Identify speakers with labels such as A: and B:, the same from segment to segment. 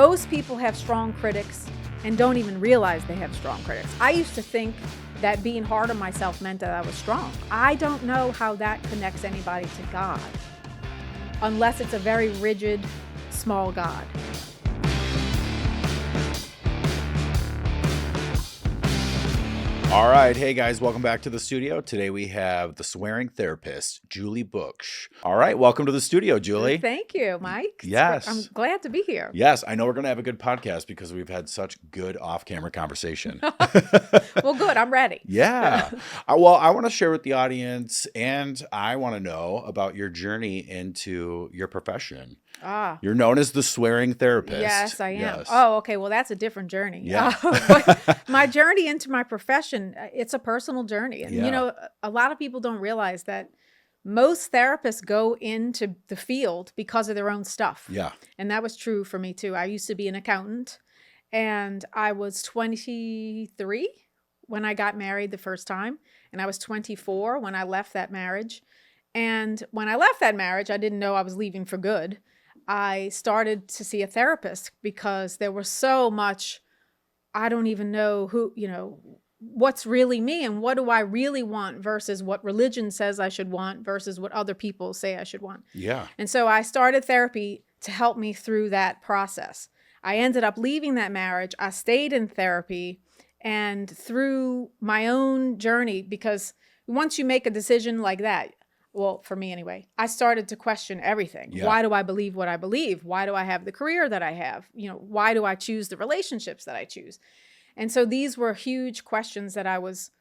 A: most people have strong critics and don't even realize they have strong critics. I used to think that being hard on myself meant that I was strong. I don't know how that connects anybody to God, unless it's a very rigid, small God.
B: All right. Hey, guys. Welcome back to the studio. Today we have the swearing therapist, Julie Booksh. All right. Welcome to the studio, Julie.
A: Thank you, Mike.
B: Yes.
A: I'm glad to be here.
B: Yes. I know we're going to have a good podcast because we've had such good off-camera conversation.
A: Well, good. I'm ready.
B: Yeah. Well, I want to share with the audience, and I want to know about your journey into your profession. You're known as the swearing therapist.
A: Yes, I am.
B: Yes.
A: Oh, okay. Well, that's a different journey.
B: Yeah.
A: But my journey into my profession, it's a personal journey. And,
B: Yeah.
A: a lot of people don't realize that most therapists go into the field because of their own stuff.
B: Yeah.
A: And that was true for me, too. I used to be an accountant, and I was 23 when I got married the first time. And I was 24 when I left that marriage. And when I left that marriage, I didn't know I was leaving for good. I started to see a therapist because there was so much, I don't even know what's really me and what do I really want versus what religion says I should want versus what other people say I should want.
B: Yeah.
A: And so I started therapy to help me through that process. I ended up leaving that marriage. I stayed in therapy and through my own journey, because once you make a decision like that, well, for me anyway, I started to question everything.
B: Yeah.
A: Why do I believe what I believe? Why do I have the career that I have? Why do I choose the relationships that I choose? And so these were huge questions that I was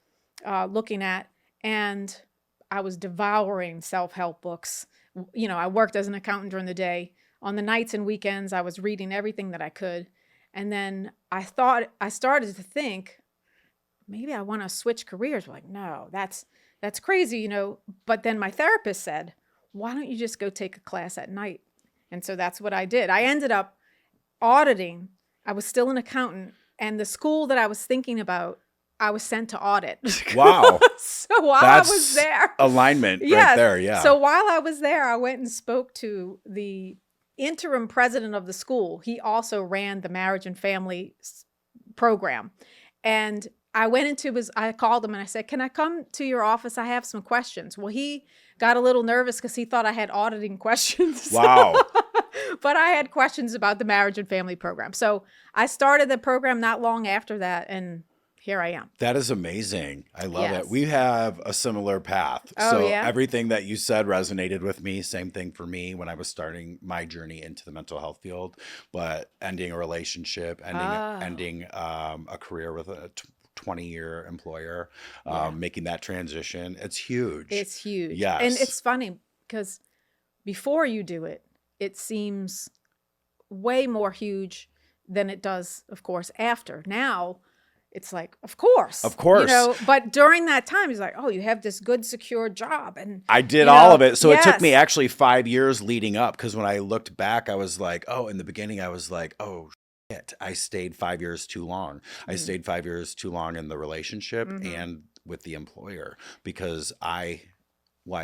A: looking at, and I was devouring self-help books. I worked as an accountant during the day. On the nights and weekends, I was reading everything that I could. And then I started to think, maybe I want to switch careers. Like, no, that's crazy, But then my therapist said, why don't you just go take a class at night? And so that's what I did. I ended up auditing. I was still an accountant, and the school that I was thinking about, I was sent to audit.
B: Wow.
A: So while
B: That's
A: I was there,
B: alignment
A: yes.
B: right there. Yeah.
A: So while I was there, I went and spoke to the interim president of the school. He also ran the marriage and family program. And I called him and I said, can I come to your office? I have some questions. Well, he got a little nervous because he thought I had auditing questions.
B: Wow.
A: But I had questions about the marriage and family program. So I started the program not long after that, and here I am.
B: That is amazing. I love
A: Yes.
B: it. We have a similar path.
A: Oh,
B: So
A: yeah?
B: everything that you said resonated with me. Same thing for me when I was starting my journey into the mental health field, but ending a relationship, ending a career with a 20-year employer, making that transition. It's huge.
A: It's huge.
B: Yes.
A: And it's funny because before you do it, it seems way more huge than it does, of course, after. Now, it's like, of course.
B: Of course.
A: But during that time, it's like, oh, you have this good, secure job. And
B: I did all of it. So it took
A: yes.
B: me actually 5 years leading up, because when I looked back, I was like, in the beginning, I was like, oh, shit, I stayed 5 years too long. I stayed 5 years too long in the relationship and with the employer, because I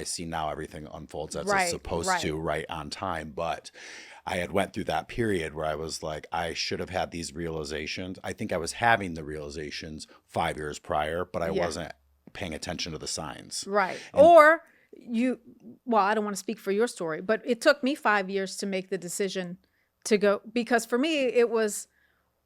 B: see now everything unfolds as it's supposed to, right on time. But I had went through that period where I was like, I should have had these realizations. I think I was having the realizations 5 years prior, but I wasn't paying attention to the signs.
A: Right.
B: And,
A: or I don't want to speak for your story, but it took me 5 years to make the decision to go, because for me, it was,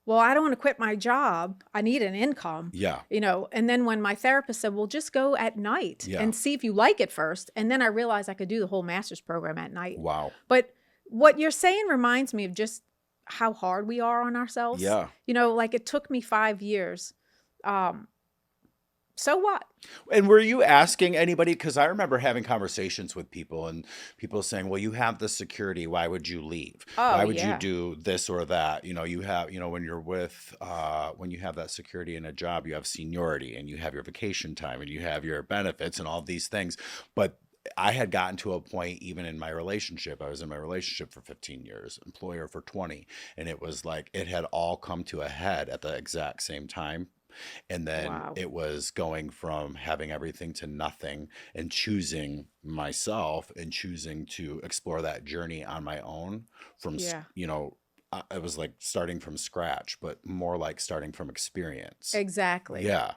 A: I don't want to quit my job. I need an income.
B: Yeah.
A: And then when my therapist said, well, just go at night and see if you like it first. And then I realized I could do the whole master's program at night.
B: Wow.
A: But what you're saying reminds me of just how hard we are on ourselves.
B: Yeah.
A: Like it took me 5 years. So what?
B: And were you asking anybody? Because I remember having conversations with people and people saying, well, you have the security. Why would you leave? Why would you do this or that? You have, when you're when you have that security in a job, you have seniority and you have your vacation time and you have your benefits and all these things. But I had gotten to a point, even in my relationship, I was in my relationship for 15 years, employer for 20. And it was like, it had all come to a head at the exact same time. And then it was going from having everything to nothing and choosing myself and choosing to explore that journey on my own from, it was like starting from scratch, but more like starting from experience.
A: Exactly.
B: Yeah.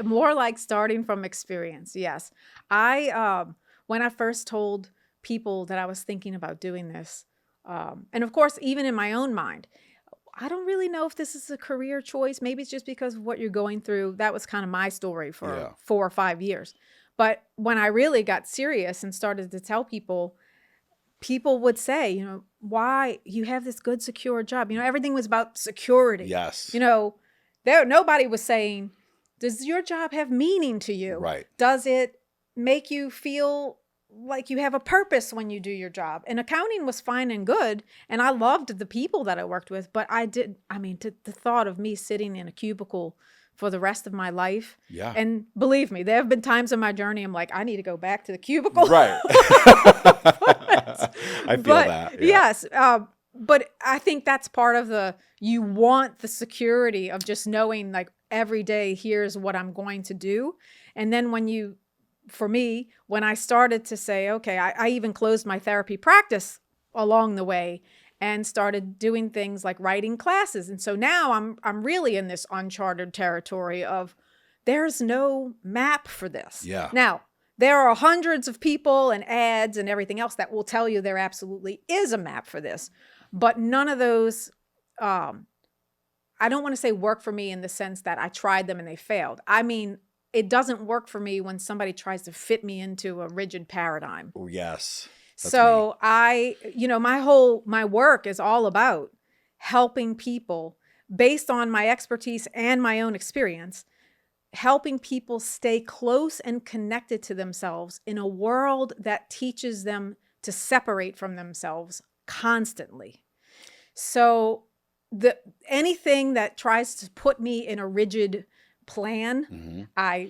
A: More like starting from experience. Yes. When I first told people that I was thinking about doing this, and of course, even in my own mind, I don't really know if this is a career choice. Maybe it's just because of what you're going through. That was kind of my story for 4 or 5 years. But when I really got serious and started to tell people, people would say, why you have this good, secure job? Everything was about security.
B: Yes.
A: Nobody was saying, does your job have meaning to you?
B: Right.
A: Does it make you feel like you have a purpose when you do your job? And accounting was fine and good. And I loved the people that I worked with. But the thought of me sitting in a cubicle for the rest of my life.
B: Yeah.
A: And believe me, there have been times in my journey I'm like, I need to go back to the cubicle.
B: Right. I feel that. Yeah.
A: Yes. But I think that's part of you want the security of just knowing like every day, here's what I'm going to do. And then for me, when I started to say, okay, I even closed my therapy practice along the way and started doing things like writing classes. And so now I'm really in this uncharted territory of there's no map for this.
B: Yeah.
A: Now, there are hundreds of people and ads and everything else that will tell you there absolutely is a map for this. But none of those, I don't want to say work for me in the sense that I tried them and they failed. I mean, it doesn't work for me when somebody tries to fit me into a rigid paradigm.
B: Oh, yes. That's
A: so my work is all about helping people based on my expertise and my own experience, helping people stay close and connected to themselves in a world that teaches them to separate from themselves constantly. So anything that tries to put me in a rigid plan, I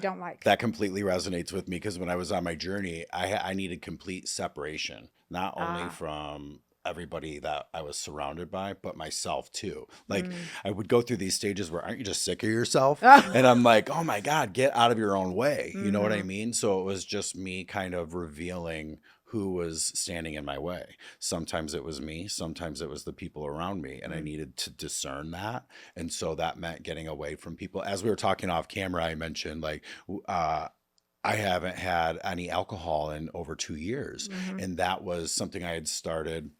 A: don't like.
B: That completely resonates with me because when I was on my journey, I needed complete separation, not only from everybody that I was surrounded by, but myself too. Like I would go through these stages where, aren't you just sick of yourself? And I'm like, oh my God, get out of your own way. You know what I mean? So it was just me kind of revealing who was standing in my way. Sometimes it was me, sometimes it was the people around me, and I needed to discern that. And so that meant getting away from people. As we were talking off camera, I mentioned like, I haven't had any alcohol in over 2 years. And that was something I had started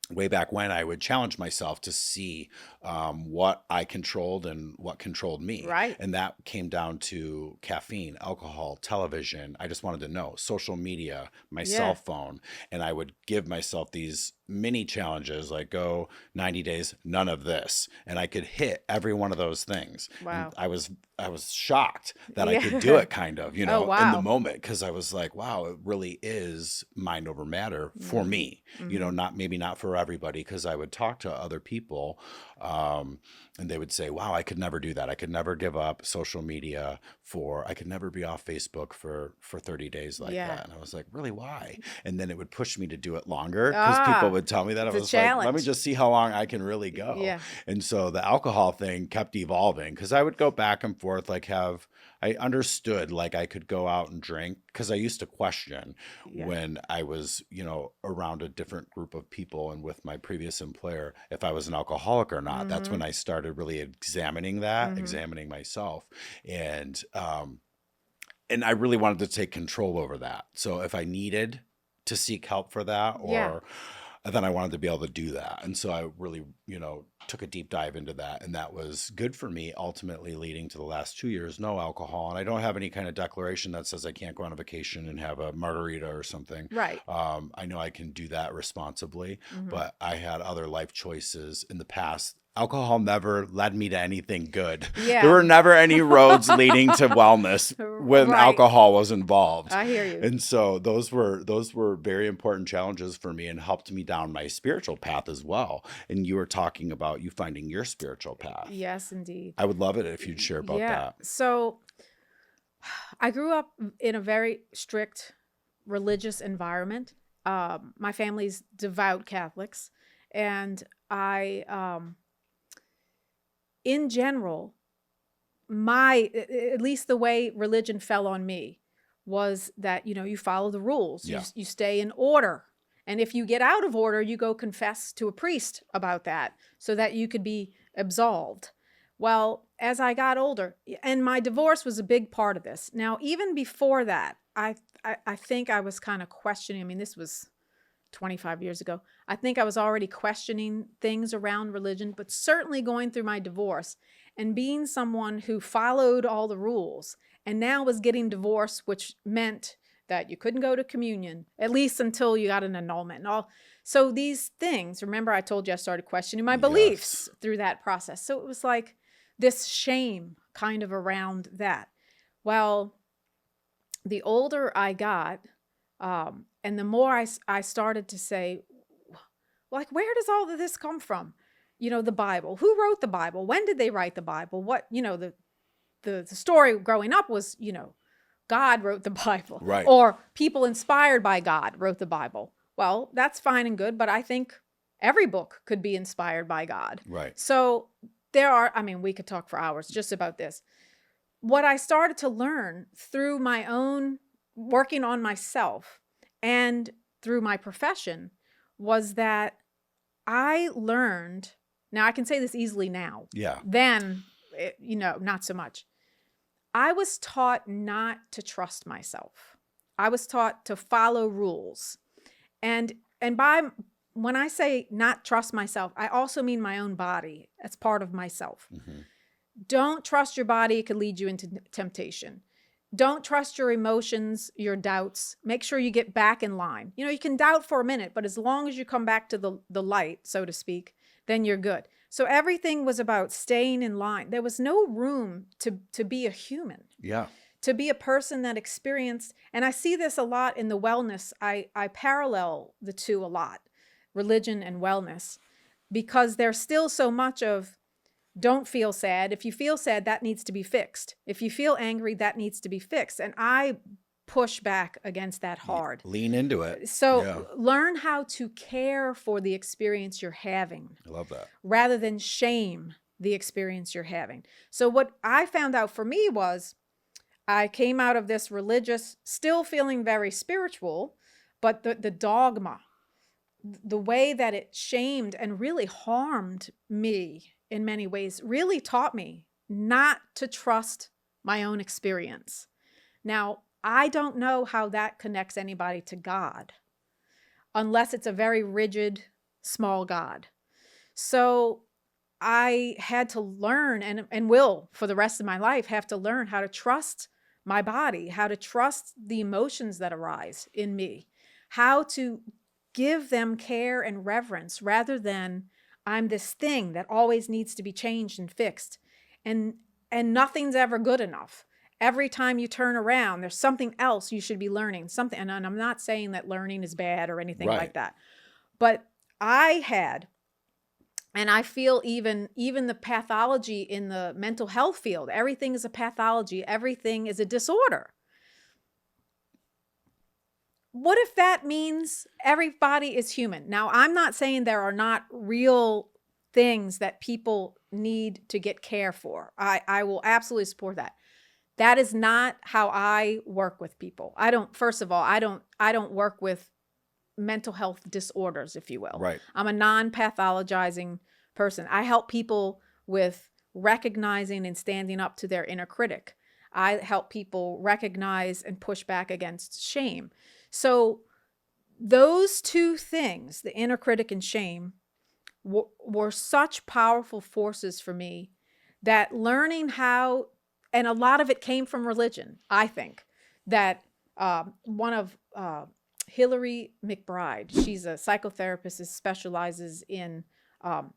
B: way back when. I would challenge myself to see what I controlled and what controlled me.
A: Right.
B: And that came down to caffeine, alcohol, television. I just wanted to know, social media, my cell phone. And I would give myself these mini challenges, like go 90 days, none of this. And I could hit every one of those things.
A: Wow.
B: And I was shocked that I could do it kind of, in the moment. Because I was like, wow, it really is mind over matter for me, maybe not for everybody. Because I would talk to other people and they would say, wow, I could never do that. I could never give up social media I could never be off Facebook for 30 days like that. And I was like, really, why? And then it would push me to do it longer because people would tell me that. I was like, let me just see how long I can really go. Yeah. And so the alcohol thing kept evolving because I would go back and forth, I understood like I could go out and drink because I used to question when I was, around a different group of people and with my previous employer, if I was an alcoholic or not. That's when I started really examining myself. And I really wanted to take control over that. So if I needed to seek help for that then I wanted to be able to do that. And so I really, took a deep dive into that. And that was good for me, ultimately leading to the last 2 years, no alcohol. And I don't have any kind of declaration that says I can't go on a vacation and have a margarita or something.
A: Right.
B: I know I can do that responsibly, but I had other life choices in the past. Alcohol never led me to anything good.
A: Yeah.
B: There were never any roads leading to wellness when alcohol was involved.
A: I hear you.
B: And so those were very important challenges for me and helped me down my spiritual path as well. And you were talking about you finding your spiritual path.
A: Yes, indeed.
B: I would love it if you'd share about that.
A: So I grew up in a very strict religious environment. My family's devout Catholics, and in general, at least the way religion fell on me was that, you follow the rules, you stay in order, And if you get out of order, you go confess to a priest about that so that you could be absolved. Well, as I got older, and my divorce was a big part of this. Now, even before that, I think I was kind of questioning. I mean, this was 25 years ago. I think I was already questioning things around religion, but certainly going through my divorce and being someone who followed all the rules and now was getting divorced, which meant that you couldn't go to communion, at least until you got an annulment and all. So these things, remember I told you I started questioning my beliefs through that process. So it was like this shame kind of around that. Well, the older I got, and the more I started to say, like, where does all of this come from? The Bible. Who wrote the Bible? When did they write the Bible? What, the story growing up was, God wrote the Bible.
B: Right.
A: Or people inspired by God wrote the Bible. Well, that's fine and good, but I think every book could be inspired by God.
B: Right.
A: So we could talk for hours just about this. What I started to learn through my own working on myself and through my profession was that I learned, now I can say this easily now.
B: Yeah.
A: Then, not so much. I was taught not to trust myself. I was taught to follow rules. And when I say not trust myself, I also mean my own body as part of myself.
B: Mm-hmm.
A: Don't trust your body. It could lead you into temptation. Don't trust your emotions, your doubts. Make sure you get back in line. You can doubt for a minute, but as long as you come back to the light, so to speak, then you're good. So everything was about staying in line. There was no room to be a human.
B: Yeah.
A: To be a person that experienced, and I see this a lot in the wellness. I parallel the two a lot, religion and wellness, because there's still so much of, don't feel sad. If you feel sad, that needs to be fixed. If you feel angry, that needs to be fixed. And I push back against that hard.
B: Lean into it.
A: So learn how to care for the experience you're having.
B: I love that.
A: Rather than shame the experience you're having. So what I found out for me was I came out of this religious, still feeling very spiritual, but the dogma, the way that it shamed and really harmed me in many ways, really taught me not to trust my own experience. Now, I don't know how that connects anybody to God, unless it's a very rigid, small God. So I had to learn, and will for the rest of my life have to learn how to trust my body, how to trust the emotions that arise in me, how to give them care and reverence rather than I'm this thing that always needs to be changed and fixed. And nothing's ever good enough. Every time you turn around, there's something else you should be learning. Something, and I'm not saying that learning is bad or anything like that. But I had, and I feel even the pathology in the mental health field, everything is a pathology, everything is a disorder. What if that means everybody is human? Now, I'm not saying there are not real things that people need to get care for. I will absolutely support that. That is not how I work with people. First of all, I don't work with mental health disorders, if you will.
B: Right.
A: I'm a non-pathologizing person. I help people with recognizing and standing up to their inner critic. I help people recognize and push back against shame. So those two things, the inner critic and shame, were such powerful forces for me that learning how, and a lot of it came from religion, I think, that one of Hillary McBride, she's a psychotherapist who specializes in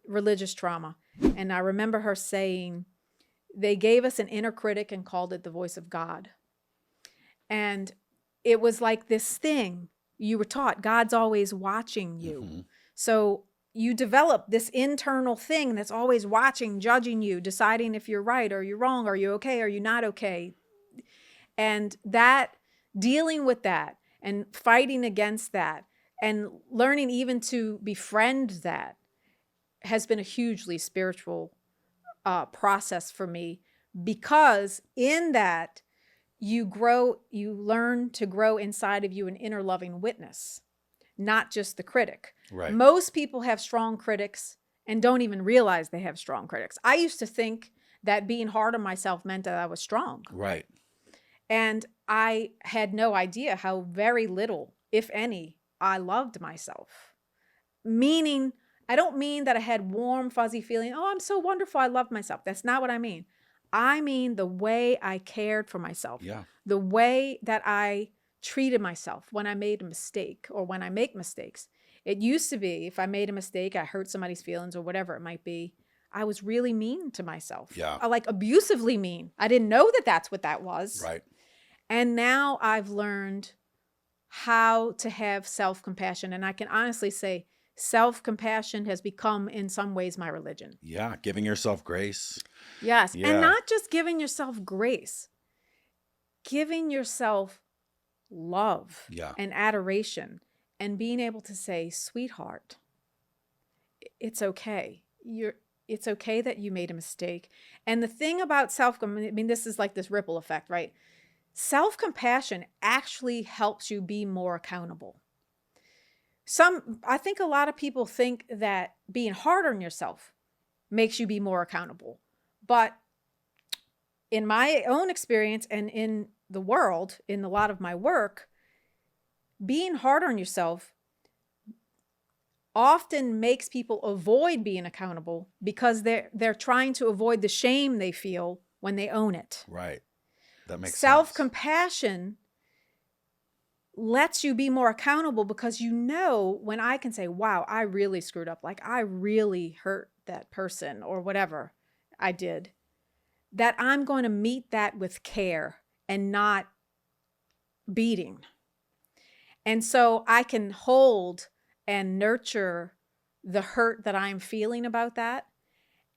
A: religious trauma. And I remember her saying, they gave us an inner critic and called it the voice of God. And it was like this thing you were taught, God's always watching you. Mm-hmm. So you develop this internal thing that's always watching, judging you, deciding if you're right or you're wrong, are you okay, are you not okay? And that, dealing with that and fighting against that and learning even to befriend that has been a hugely spiritual process for me, because in that you learn to grow inside of you an inner loving witness. not just the critic.
B: Right.
A: Most people have strong critics and don't even realize they have strong critics. I used to think that being hard on myself meant that I was strong.
B: Right.
A: And I had no idea how very little, if any, I loved myself. Meaning, I don't mean that I had warm, fuzzy feeling, oh, I'm so wonderful, I love myself. That's not what I mean. I mean the way I cared for myself.
B: Yeah.
A: The way that I treated myself when I made a mistake or when I make mistakes. It used to be if I made a mistake, I hurt somebody's feelings or whatever it might be, I was really mean to myself.
B: Yeah.
A: Like abusively mean. I didn't know that that's what that was.
B: Right.
A: And now I've learned how to have self-compassion. And I can honestly say self-compassion has become in some ways my religion.
B: Yeah. Giving yourself grace.
A: Yes.
B: Yeah.
A: And not just giving yourself grace, giving yourself love and adoration and being able to say, sweetheart, it's okay. It's okay that you made a mistake. And the thing about I mean, this is like this ripple effect, right? Self-compassion actually helps you be more accountable. I think a lot of people think that being hard on yourself makes you be more accountable. But in my own experience and in the world, in a lot of my work, being hard on yourself often makes people avoid being accountable because they're trying to avoid the shame they feel when they own it.
B: Right. That makes sense.
A: Self-compassion lets you be more accountable because you know when I can say, wow, I really screwed up. Like I really hurt that person or whatever I did, that I'm going to meet that with care and not beating. And so I can hold and nurture the hurt that I'm feeling about that.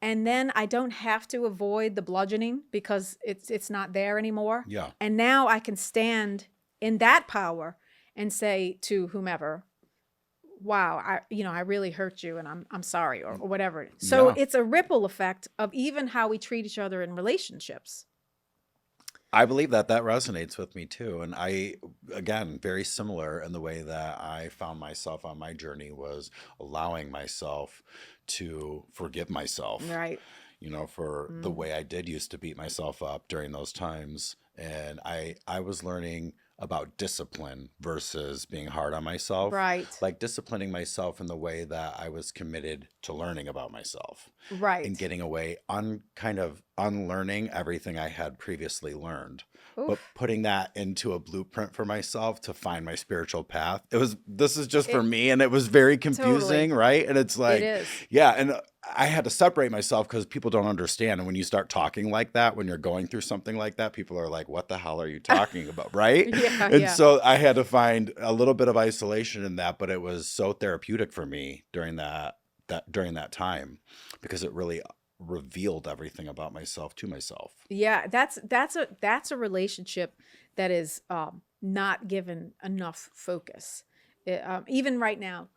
A: And then I don't have to avoid the bludgeoning because it's not there anymore.
B: Yeah.
A: And now I can stand in that power and say to whomever, wow, I really hurt you and I'm sorry or whatever. So it's a ripple effect of even how we treat each other in relationships.
B: I believe that resonates with me too. And again, very similar in the way that I found myself on my journey was allowing myself to forgive myself.
A: Right.
B: For the way I did used to beat myself up during those times. And I was learning about discipline versus being hard on myself.
A: Right.
B: Like disciplining myself in the way that I was committed to learning about myself.
A: Right.
B: And getting away, kind of unlearning everything I had previously learned. Oof. But putting that into a blueprint for myself to find my spiritual path. This is just for me, and it was very confusing, right? And it's like,
A: it is.
B: Yeah, and I had to separate myself because people don't understand. And when you start talking like that, when you're going through something like that, people are like, what the hell are you talking about, right? So I had to find a little bit of isolation in that, but it was so therapeutic for me during that time because it really revealed everything about myself to myself.
A: Yeah, that's a relationship that is not given enough focus. Even right now,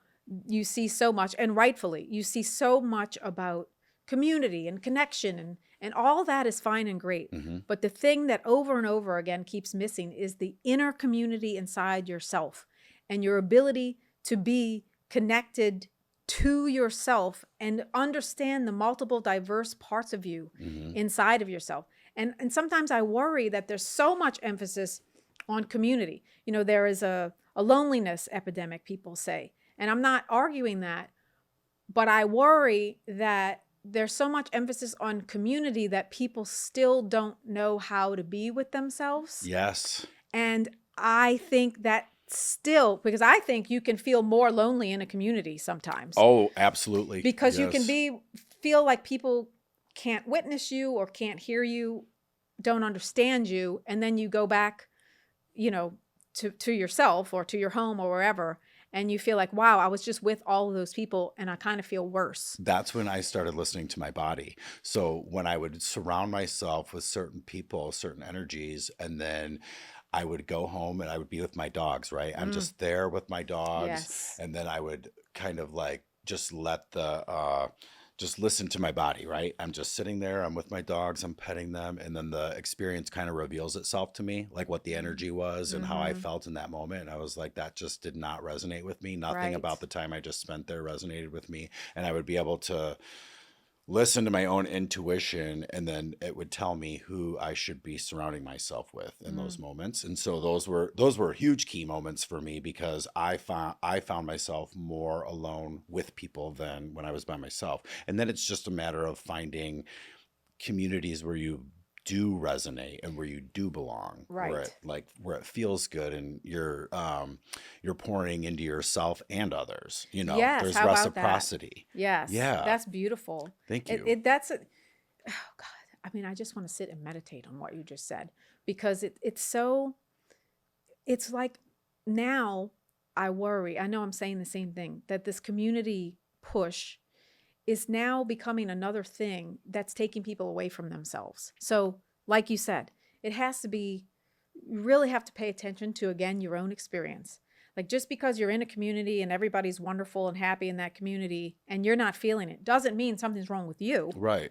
A: you see so much, and rightfully, you see so much about community and connection, and all that is fine and great.
B: Mm-hmm.
A: But the thing that over and over again keeps missing is the inner community inside yourself and your ability to be connected to yourself and understand the multiple diverse parts of you inside of yourself. And sometimes I worry that there's so much emphasis on community. There is a loneliness epidemic, people say. And I'm not arguing that, but I worry that there's so much emphasis on community that people still don't know how to be with themselves.
B: Yes.
A: And I think that still, because I think you can feel more lonely in a community sometimes.
B: Oh, absolutely.
A: Because you can feel like people can't witness you or can't hear you, don't understand you. And then you go back, to yourself or to your home or wherever. And you feel like, wow, I was just with all of those people and I kind of feel worse.
B: That's when I started listening to my body. So when I would surround myself with certain people, certain energies, and then I would go home and I would be with my dogs, right? I'm just there with my dogs.
A: Yes.
B: And then I would kind of like just let the just listen to my body, right? I'm just sitting there, I'm with my dogs, I'm petting them, and then the experience kind of reveals itself to me, like what the energy was and how I
A: Mm-hmm.
B: felt in that moment. And I was like, that just did not resonate with me. Nothing
A: Right.
B: about the time I just spent there resonated with me. And I would be able to listen to my own intuition, and then it would tell me who I should be surrounding myself with in those
A: Mm.
B: moments. And so those were huge key moments for me, because I found myself more alone with people than when I was by myself. And then it's just a matter of finding communities where you do resonate and where you do belong,
A: Right.
B: where it feels good, and you're pouring into yourself and others.
A: Yes.
B: There's
A: How about that?
B: reciprocity.
A: Yes.
B: Yeah.
A: That's beautiful.
B: Thank
A: It,
B: you.
A: it that's a, oh God. I mean, I just want to sit and meditate on what you just said, because it's like, now I worry. I know I'm saying the same thing, that this community push is now becoming another thing that's taking people away from themselves. So, like you said, it has to be, you really have to pay attention to, again, your own experience. Like, just because you're in a community and everybody's wonderful and happy in that community and you're not feeling it, doesn't mean something's wrong with you.
B: Right.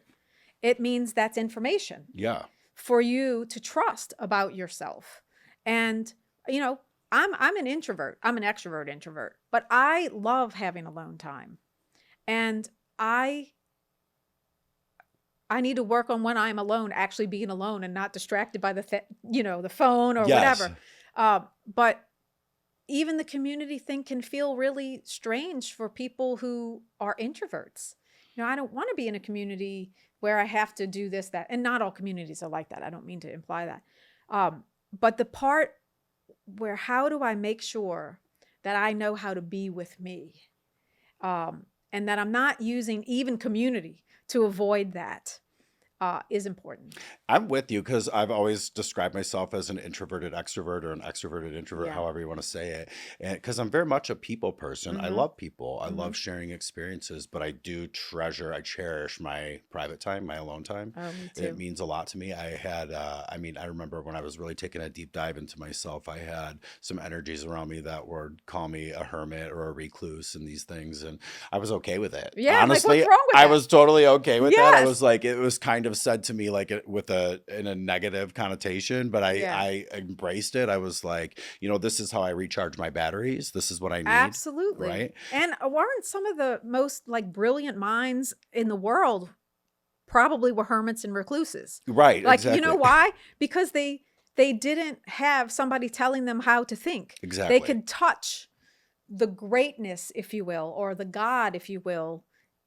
A: It means that's information
B: Yeah.
A: for you to trust about yourself. And, you know, I'm an introvert. I'm an extrovert introvert, but I love having alone time. And I need to work on, when I'm alone, actually being alone and not distracted by the phone or
B: Yes.
A: whatever. But even the community thing can feel really strange for people who are introverts. I don't want to be in a community where I have to do this, that, and not all communities are like that. I don't mean to imply that. But the part where, how do I make sure that I know how to be with me? And that I'm not using even community to avoid that, is important.
B: I'm with you, because I've always described myself as an introverted extrovert, or an extroverted introvert,
A: Yeah.
B: however you want to say it. And because I'm very much a people person. I
A: Mhm.
B: love people. I
A: Mhm.
B: love sharing experiences, but I cherish my private time, my alone time.
A: Oh, me
B: It
A: too.
B: means a lot to me. I remember when I was really taking a deep dive into myself, I had some energies around me that would call me a hermit or a recluse and these things. And I was okay with it.
A: Yeah, like,
B: Honestly,
A: what's wrong with
B: I
A: that?
B: was totally okay with that. I
A: Yes.
B: was like, it was kind of said to me like in a negative connotation, but
A: Yeah.
B: I embraced it. I was like, this is how I recharge my batteries. This is what I need.
A: Absolutely.
B: Right.
A: And weren't some of the most, like, brilliant minds in the world probably were hermits and recluses?
B: Right.
A: Like,
B: Exactly.
A: you know why? Because they didn't have somebody telling them how to think.
B: Exactly.
A: They could touch the greatness, if you will, or the God, if you will,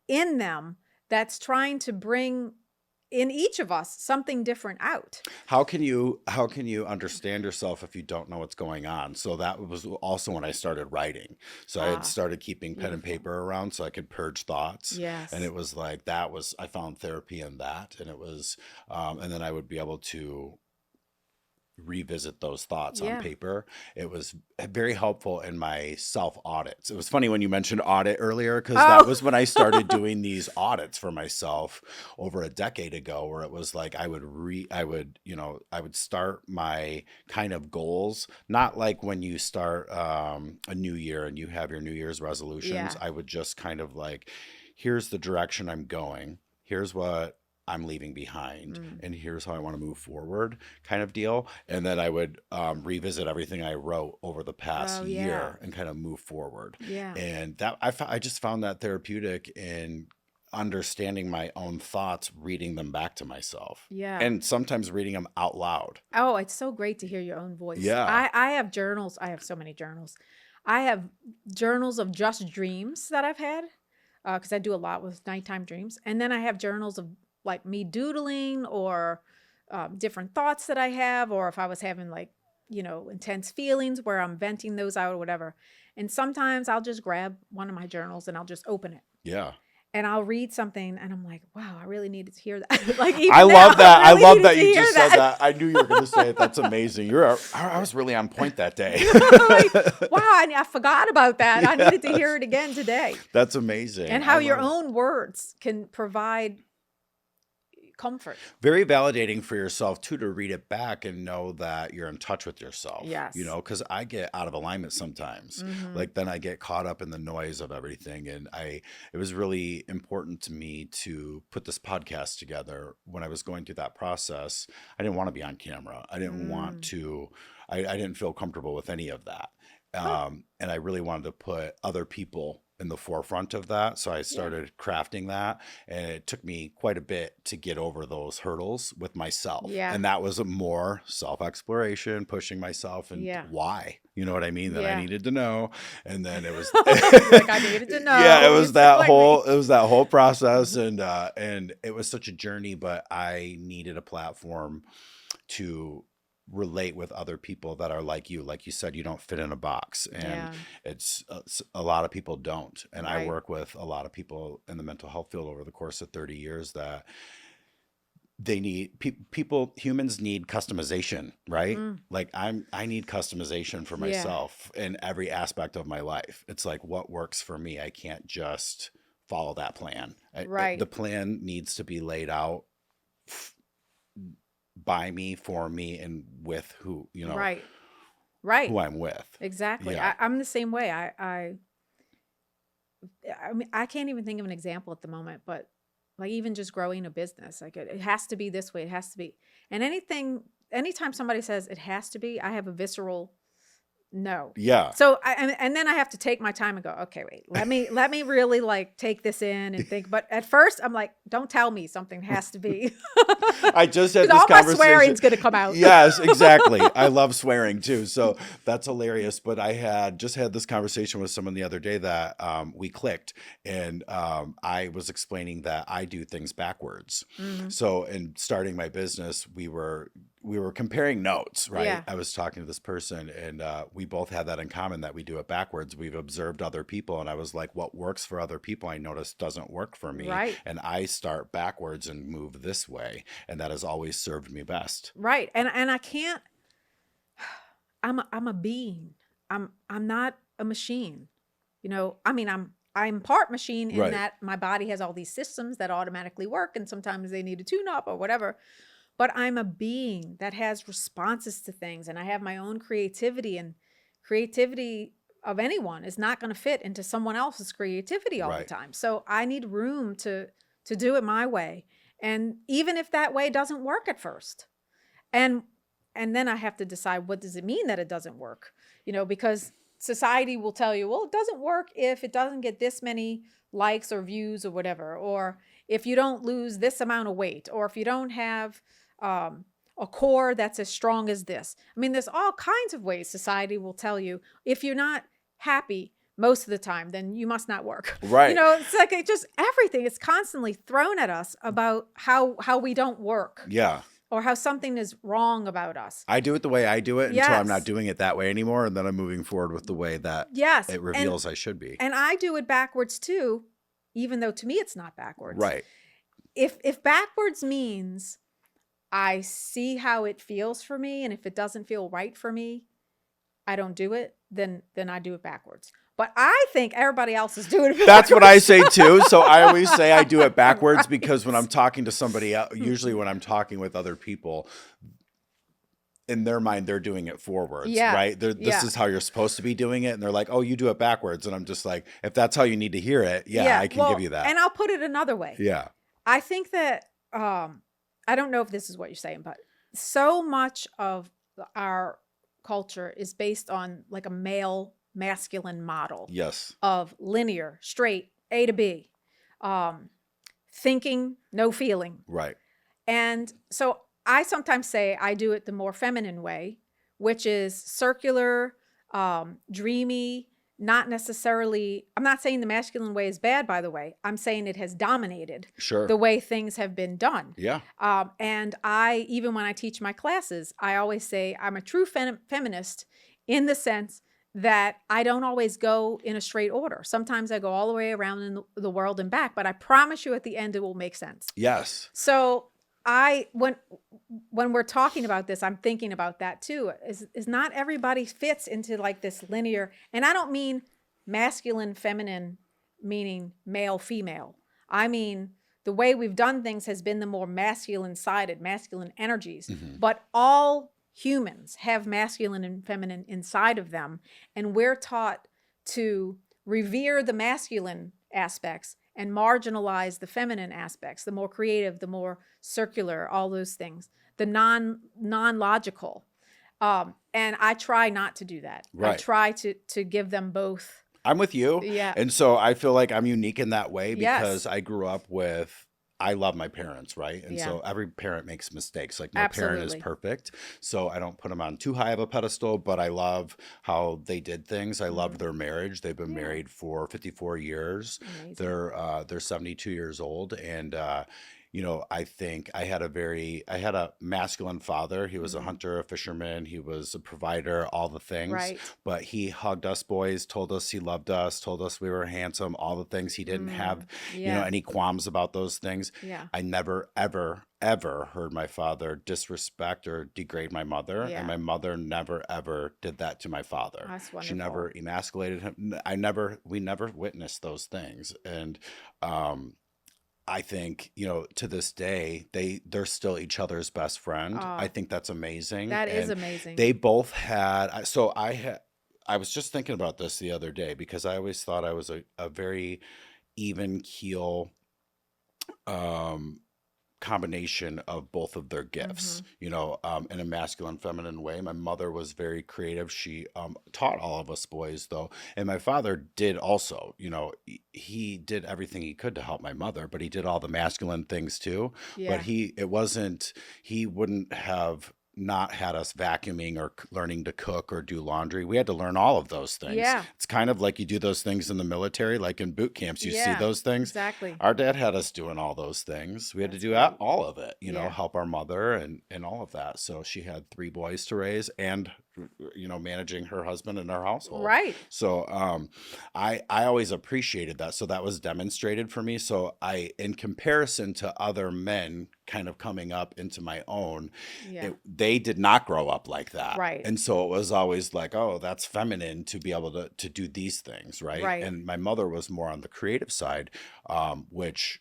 A: in them, that's trying to bring in each of us something different out.
B: How can you understand yourself if you don't know what's going on? So that was also when I started writing. So I had started keeping pen and
A: Beautiful.
B: paper around so I could purge thoughts.
A: Yes.
B: And it was like, I found therapy in that. And it was, and then I would be able to revisit those thoughts on
A: Yeah.
B: paper. It was very helpful in my self audits. It was funny when you mentioned audit earlier, because that was when I started doing these audits for myself over a decade ago, where it was like I would start my kind of goals, not like when you start a new year and you have your New Year's resolutions.
A: Yeah.
B: I would just kind of like, here's the direction I'm going. Here's what I'm leaving behind, and here's how I want to move forward, kind of deal. And then I would revisit everything I wrote over the past year and kind of move forward.
A: Yeah.
B: And that I just found that therapeutic in understanding my own thoughts, reading them back to myself.
A: Yeah.
B: And sometimes reading them out loud.
A: Oh, it's so great to hear your own voice.
B: Yeah.
A: I have journals. I have so many journals. I have journals of just dreams that I've had, because I do a lot with nighttime dreams. And then I have journals of, like, me doodling, or different thoughts that I have, or if I was having, like, intense feelings where I'm venting those out or whatever. And sometimes I'll just grab one of my journals and I'll just open it.
B: Yeah.
A: And I'll read something and I'm like, wow, I really needed to hear that. Like, even
B: I love
A: now,
B: that. I
A: really
B: love
A: needed
B: that
A: to
B: you
A: hear
B: just said that. I knew you were going to say it. That's amazing. I was really on point that day.
A: Like, wow, I forgot about that. I needed to hear it again today.
B: That's amazing.
A: And how your own words can provide comfort.
B: Very validating for yourself too, to read it back and know that you're in touch with yourself.
A: Yes.
B: You know, because I get out of alignment sometimes. Like then I get caught up in the noise of everything. And it was really important to me to put this podcast together. When I was going through that process, I didn't want to be on camera. I didn't want to, I didn't feel comfortable with any of that. And I really wanted to put other people in the forefront of that. So I started crafting that, and it took me quite a bit to get over those hurdles with myself.
A: Yeah.
B: And that was a more self-exploration, pushing myself and why, you know what I mean? That I needed to know. And then it was
A: like I needed to know.
B: Yeah, it was that whole process. And it was such a journey, but I needed a platform to relate with other people that are like you said, you don't fit in a box, and it's a lot of people don't. And I work with a lot of people in the mental health field over the course of 30 years that they need humans need customization, right? Like I need customization for myself in every aspect of my life. It's like, what works for me? I can't just follow that plan. The plan needs to be laid out by me, for me, and with who, you know, who I'm with.
A: Exactly. I'm the same way. I mean, I can't even think of an example at the moment, but like even just growing a business, like it has to be this way. It has to be. And anytime somebody says it has to be, I have a visceral no.
B: Yeah.
A: So and then I have to take my time and go, okay, wait, let me really like take this in and think. But at first I'm like, don't tell me something has to be.
B: I just had this
A: all
B: conversation.
A: my swearing's going to come out.
B: Yes, exactly. I love swearing too. So that's hilarious. But I had just had this conversation with someone the other day that we clicked, and I was explaining that I do things backwards. So in starting my business, we were comparing notes, right?
A: Yeah.
B: I was talking to this person, and we both had that in common, that we do it backwards. We've observed other people, and I was like, what works for other people, I noticed doesn't work for me.
A: Right.
B: And I start backwards and move this way, and that has always served me best.
A: Right. And I can't, I'm a being. I'm not a machine. You know, I mean, I'm part machine in that my body has all these systems that automatically work, and sometimes they need a tune up or whatever. But I'm a being that has responses to things, and I have my own creativity, and creativity of anyone is not going to fit into someone else's creativity all the time. So I need room to do it my way. And even if that way doesn't work at first, and then I have to decide, what does it mean that it doesn't work? You know, because society will tell you, well, it doesn't work if it doesn't get this many likes or views or whatever, or if you don't lose this amount of weight, or if you don't have a core that's as strong as this. I mean, there's all kinds of ways society will tell you, if you're not happy most of the time, then you must not work.
B: Right.
A: You know, it's like just everything is constantly thrown at us about how we don't work.
B: Yeah.
A: Or how something is wrong about us.
B: I do it the way I do it until I'm not doing it that way anymore, and then I'm moving forward with the way that it reveals I should be.
A: And I do it backwards too, even though to me it's not backwards.
B: Right.
A: If backwards means I see how it feels for me, and if it doesn't feel right for me, I don't do it, then I do it backwards. But I think everybody else is doing it backwards.
B: That's what I say too. So I always say I do it backwards because when I'm talking to somebody else, usually when I'm talking with other people, in their mind, they're doing it forwards, right? This is how you're supposed to be doing it. And they're like, oh, you do it backwards. And I'm just like, if that's how you need to hear it, I can give you that.
A: And I'll put it another way.
B: Yeah.
A: I think that, I don't know if this is what you're saying, but so much of our culture is based on like a male masculine model.
B: Yes.
A: Of linear, straight, A to B, thinking, no feeling.
B: Right.
A: And so I sometimes say I do it the more feminine way, which is circular, dreamy, not necessarily, I'm not saying the masculine way is bad, by the way. I'm saying it has dominated the way things have been done.
B: Yeah.
A: And even when I teach my classes, I always say I'm a true feminist in the sense that I don't always go in a straight order. Sometimes I go all the way around in the world and back, but I promise you at the end it will make sense.
B: Yes.
A: So when we're talking about this, I'm thinking about that too. Is not everybody fits into like this linear, and I don't mean masculine, feminine, meaning male, female. I mean the way we've done things has been the more masculine-sided, masculine energies.
B: Mhm.
A: But all humans have masculine and feminine inside of them, and we're taught to revere the masculine aspects and marginalize the feminine aspects, the more creative, the more circular, all those things, the non-logical. And I try not to do that. I
B: Right.
A: try to give them both.
B: I'm with you.
A: Yeah.
B: And so I feel like I'm unique in that way because
A: Yes.
B: I grew up with, I love my parents, right? And
A: Yeah.
B: so every parent makes mistakes. Like no parent is
A: Absolutely.
B: perfect. So I don't put them on too high of a pedestal, but I love how they did things. I love
A: Mhm.
B: their marriage. They've been
A: Yeah.
B: married for 54 years.
A: Amazing.
B: They're 72 years old. And I think I had a masculine father. He was a
A: Mhm.
B: hunter, a fisherman, he was a provider, all the things.
A: Right.
B: But he hugged us boys, told us he loved us, told us we were handsome, all the things. He didn't have,
A: Yeah.
B: any qualms about those things.
A: Yeah.
B: I never, ever, ever heard my father disrespect or degrade my mother.
A: Yeah.
B: And my mother never, ever did that to my father.
A: That's
B: She
A: wonderful.
B: never emasculated him. We never witnessed those things. And I think, to this day, they're still each other's best friend. I
A: Oh,
B: think that's amazing.
A: that is
B: And
A: amazing.
B: they both had, I was just thinking about this the other day because I always thought I was a very even keel um, combination of both of their gifts, in a masculine, feminine way. My mother was very creative. She taught all of us boys, though. And my father did also, he did everything he could to help my mother, but he did all the masculine things too. But
A: Yeah.
B: he wouldn't have not had us vacuuming or learning to cook or do laundry. We had to learn all of those things.
A: Yeah.
B: It's kind of like you do those things in the military, like in boot camps, you see
A: Yeah.
B: those things.
A: Exactly.
B: Our dad had us doing all those things. We had to
A: That's
B: do
A: great.
B: all of it,
A: Yeah.
B: help our mother and all of that. So she had 3 boys to raise and, managing her husband and her household.
A: Right.
B: So I always appreciated that. So that was demonstrated for me. So in comparison to other men kind of coming up into my own,
A: Yeah.
B: they did not grow up like that.
A: Right.
B: And so it was always like, oh, that's feminine to be able to do these things, right?
A: Right.
B: And my mother was more on the creative side, which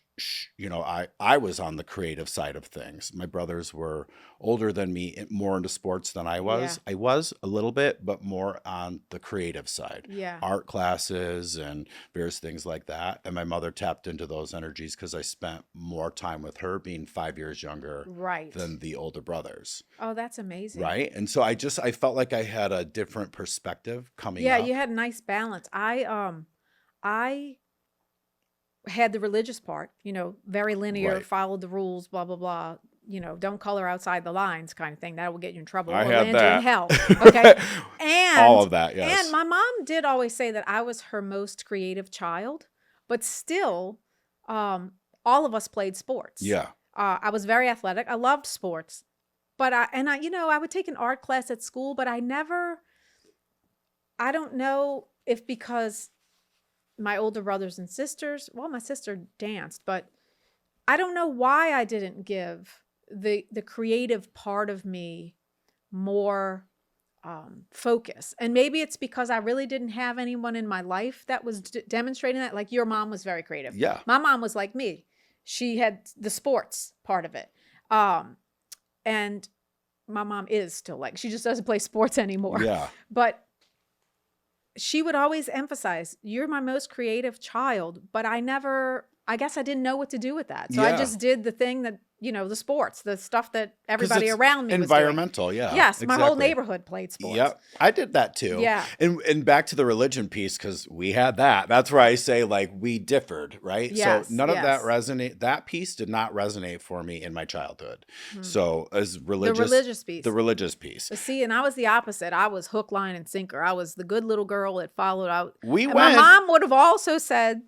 B: I was on the creative side of things. My brothers were older than me, more into sports than I was.
A: Yeah.
B: I was a little bit, but more on the creative side.
A: Yeah.
B: Art classes and various things like that. And my mother tapped into those energies because I spent more time with her, being 5 years younger
A: Right.
B: than the older brothers.
A: Oh, that's amazing.
B: Right. And so I felt like I had a different perspective coming
A: Yeah,
B: up.
A: you had a nice balance. I had the religious part, very linear,
B: Right.
A: followed the rules, blah, blah, blah, don't color outside the lines kind of thing. That will get you in trouble
B: I
A: or
B: had
A: land you in
B: that.
A: hell. Okay.
B: All
A: And
B: of that, yes.
A: and my mom did always say that I was her most creative child, but still, all of us played sports.
B: Yeah.
A: I was very athletic. I loved sports, but I would take an art class at school, but I don't know if because my older brothers and sisters, well, my sister danced, but I don't know why I didn't give the creative part of me more focus. And maybe it's because I really didn't have anyone in my life that was demonstrating that. Like your mom was very creative.
B: Yeah.
A: My mom was like me. She had the sports part of it. And my mom is still like, she just doesn't play sports anymore.
B: Yeah.
A: But she would always emphasize, you're my most creative child, but I guess I didn't know what to do with that. So I
B: Yeah.
A: just did the thing that, the sports, the stuff that everybody
B: it's
A: around me was
B: environmental,
A: doing.
B: yeah.
A: Yes, my whole
B: Exactly.
A: neighborhood played sports.
B: Yep. I did that too.
A: Yeah.
B: And back to the religion piece, because we had that. That's where I say like we differed, right?
A: Yes,
B: So none of that
A: yes.
B: that piece did not resonate for me in my childhood.
A: Hmm.
B: So as
A: The
B: religious
A: religious piece.
B: the religious piece.
A: But see, and I was the opposite. I was hook, line, and sinker. I was the good little girl that followed out.
B: We
A: And
B: went
A: my mom would have also said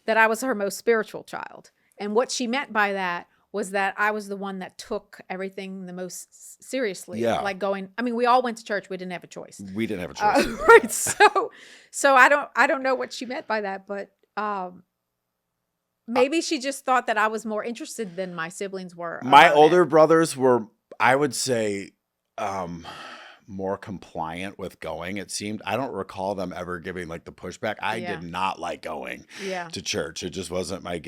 A: that I was her most spiritual child. And what she meant by that was that I was the one that took everything the most seriously.
B: Yeah.
A: Like we all went to church. We didn't have a choice.
B: We didn't have a choice.
A: Right. So I don't know what she meant by that, but maybe she just thought that I was more interested than my siblings were.
B: My
A: about
B: older
A: it.
B: brothers were, I would say, more compliant with going, it seemed. I don't recall them ever giving like the pushback. I did not like going to church. It just wasn't my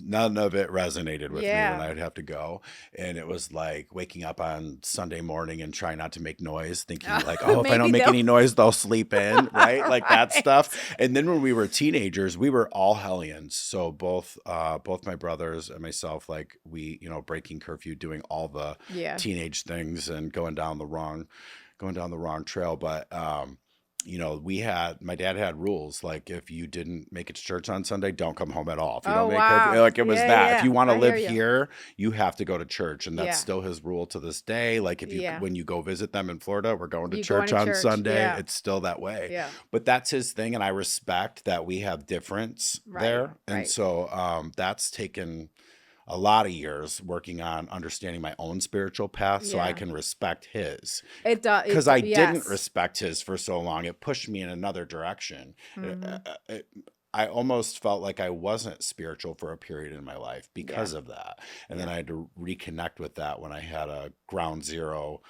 B: none of it resonated with me when I'd have to go. And it was like waking up on Sunday morning and trying not to make noise, thinking like, oh, if I don't make any noise, they'll sleep in, right? Like that stuff. And then when we were teenagers, we were all hellions. So both my brothers and myself, like we, breaking curfew, doing all the teenage things and going down the wrong trail. But my dad had rules, like if you didn't make it to church on Sunday, don't come home at all. If you don't make curfew, like it was if you want to live here, you have to go to church. And that's still his rule to this day. Like if you when you go visit them in Florida, we're going to church on Sunday. It's still that way. But that's his thing, and I respect that we have difference there. And so that's taken a lot of years working on understanding my own spiritual path so I can respect his. It does. Because I didn't respect his for so long. It pushed me in another direction. I almost felt like I wasn't spiritual for a period in my life because of that. And then I had to reconnect with that when I had a ground zero,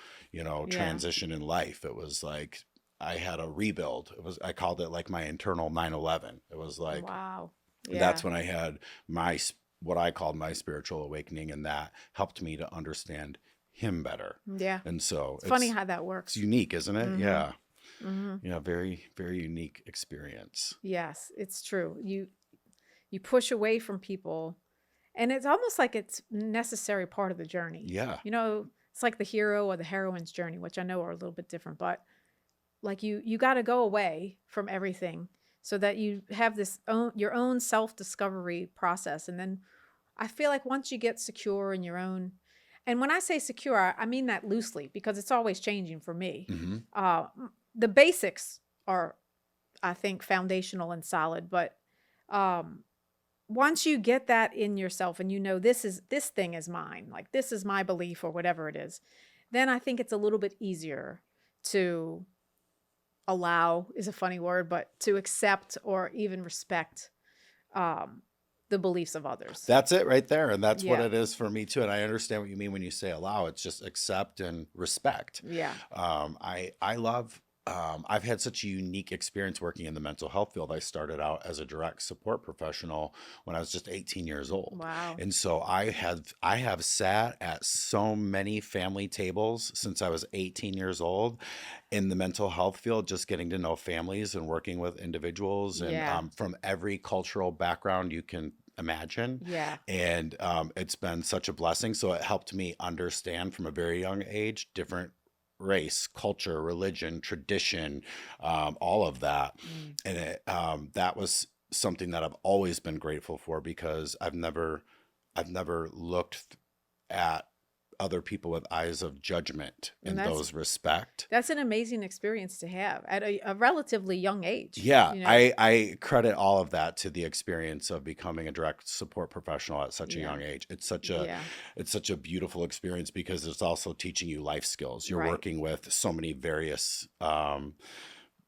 B: transition in life. It was like I had a rebuild. I called it like my internal 9/11. It was like, that's when I had what I called my spiritual awakening, and that helped me to understand him better. Yeah. And so
A: it's funny how that works.
B: It's unique, isn't it? Yeah. Very, very unique experience.
A: Yes, it's true. You push away from people, and it's almost like it's a necessary part of the journey. Yeah. It's like the hero or the heroine's journey, which I know are a little bit different, but like you got to go away from everything so that you have your own self-discovery process. And then I feel like once you get secure in your own, and when I say secure, I mean that loosely because it's always changing for me. The basics are, I think, foundational and solid, but once you get that in yourself and this thing is mine, like this is my belief or whatever it is, then I think it's a little bit easier to allow is a funny word, but to accept or even respect the beliefs of others.
B: That's it right there. And that's what it is for me too. And I understand what you mean when you say allow. It's just accept and respect. Yeah. I love, I've had such a unique experience working in the mental health field. I started out as a direct support professional when I was just 18 years old. Wow. And so I have sat at so many family tables since I was 18 years old in the mental health field, just getting to know families and working with individuals and from every cultural background you can imagine. Yeah. And it's been such a blessing. So it helped me understand from a very young age different race, culture, religion, tradition, all of that. And that was something that I've always been grateful for because I've never looked at other people with eyes of judgment in those respect.
A: That's an amazing experience to have at a relatively young age.
B: Yeah, I credit all of that to the experience of becoming a direct support professional at such a young age. It's such a beautiful experience because it's also teaching you life skills. You're working with so many various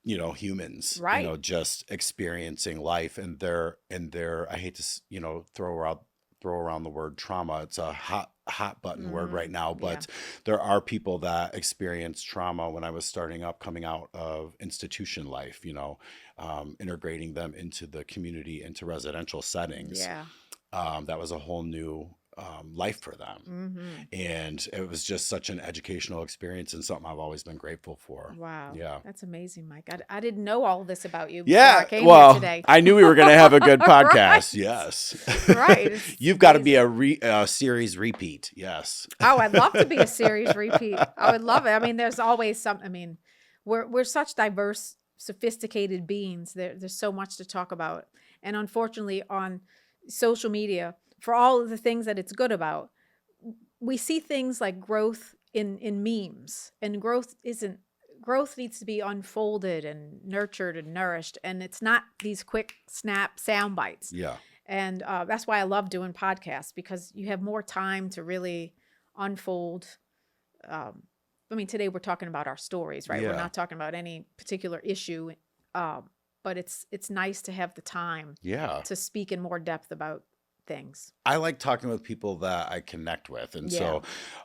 B: humans, just experiencing life and their I hate to throw around the word trauma. It's a hot button word right now, but there are people that experience trauma when I was starting up, coming out of institution life, integrating them into the community, into residential settings. Yeah. That was a whole new life for them. And it was just such an educational experience and something I've always been grateful for.
A: Wow. Yeah. That's amazing, Mike. I didn't know all this about you before I came here today.
B: I knew we were going to have a good podcast. Yes.
A: Right.
B: You've got to be a series repeat. Yes.
A: Oh, I'd love to be a series repeat. I would love it. I mean, there's always something. I mean, we're such diverse, sophisticated beings. There's so much to talk about. And unfortunately on social media, for all of the things that it's good about, we see things like growth in memes, and growth needs to be unfolded and nurtured and nourished, and it's not these quick snap sound bites. Yeah. And that's why I love doing podcasts, because you have more time to really unfold. I mean, today we're talking about our stories, right? Yeah. We're not talking about any particular issue, but it's nice to have the time to speak in more depth about things.
B: I like talking with people that I connect with. And so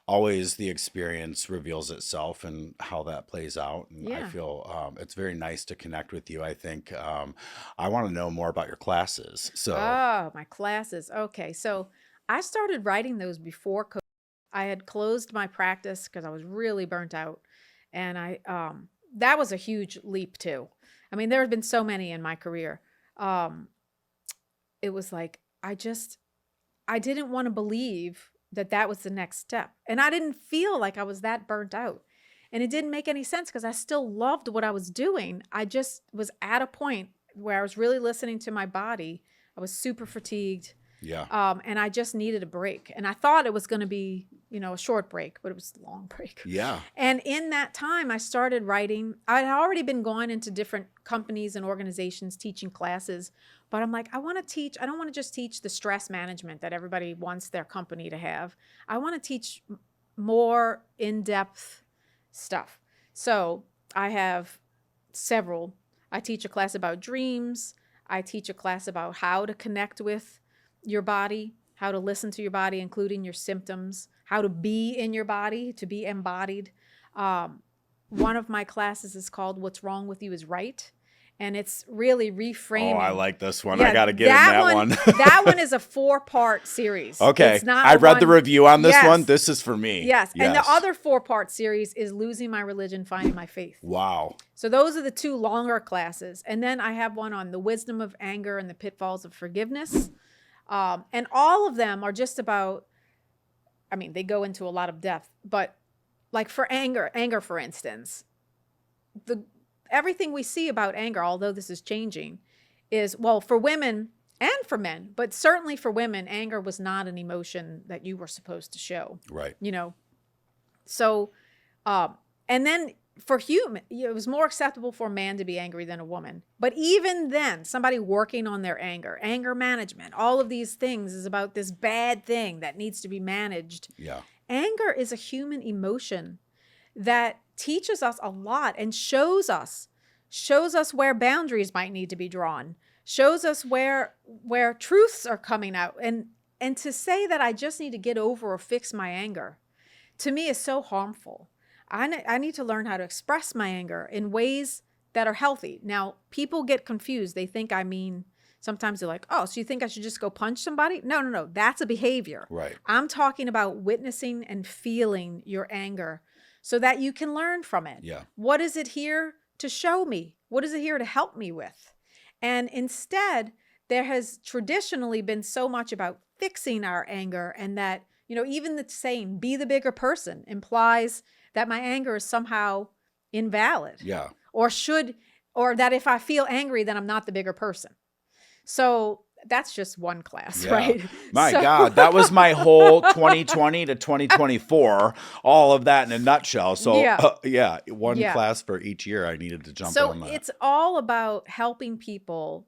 B: always the experience reveals itself and how that plays out. And I feel it's very nice to connect with you. I think I want to know more about your classes. So,
A: Oh, my classes. Okay. So I started writing those before COVID. I had closed my practice because I was really burnt out. And that was a huge leap too. I mean, there have been so many in my career. It was like, I didn't want to believe that that was the next step. And I didn't feel like I was that burnt out. And it didn't make any sense because I still loved what I was doing. I just was at a point where I was really listening to my body. I was super fatigued.
B: yeah.
A: And I just needed a break. And I thought it was going to be, a short break, but it was a long break.
B: Yeah.
A: And in that time, I started writing. I had already been going into different companies and organizations teaching classes, but I'm like, I want to teach. I don't want to just teach the stress management that everybody wants their company to have. I want to teach more in-depth stuff. So I have several. I teach a class about dreams. I teach a class about how to connect with your body, how to listen to your body, including your symptoms, how to be in your body, to be embodied. One of my classes is called What's Wrong With You Is Right. And it's really reframing.
B: Oh, I like this one.
A: Yeah,
B: I got to get in that one.
A: That one is a 4-part series.
B: Okay.
A: It's not
B: I read the
A: one.
B: review on this
A: Yes.
B: one. This is for me.
A: Yes. And the other 4-part series is Losing My Religion, Finding My Faith.
B: Wow.
A: So those are the 2 longer classes. And then I have one on the wisdom of anger and the pitfalls of forgiveness. And all of them are just about, I mean, they go into a lot of depth, but like for anger, for instance, everything we see about anger, although this is changing, is, well, for women and for men, but certainly for women, anger was not an emotion that you were supposed to show.
B: Right.
A: So, and then for human, it was more acceptable for a man to be angry than a woman. But even then, somebody working on their anger management, all of these things is about this bad thing that needs to be managed.
B: Yeah.
A: Anger is a human emotion that teaches us a lot and shows us where boundaries might need to be drawn, shows us where truths are coming out. And to say that I just need to get over or fix my anger, to me, is so harmful. I need to learn how to express my anger in ways that are healthy. Now, people get confused. They think sometimes they're like, oh, so you think I should just go punch somebody? No. That's a behavior.
B: Right.
A: I'm talking about witnessing and feeling your anger so that you can learn from it.
B: Yeah.
A: What is it here to show me? What is it here to help me with? And instead, there has traditionally been so much about fixing our anger, and that, even the saying, be the bigger person, implies that my anger is somehow invalid.
B: Yeah.
A: Or that if I feel angry, then I'm not the bigger person. So that's just one class, right?
B: My God, that was my whole 2020 to 2024, all of that in a nutshell. So one class for each year I needed to jump on that.
A: So it's all about helping people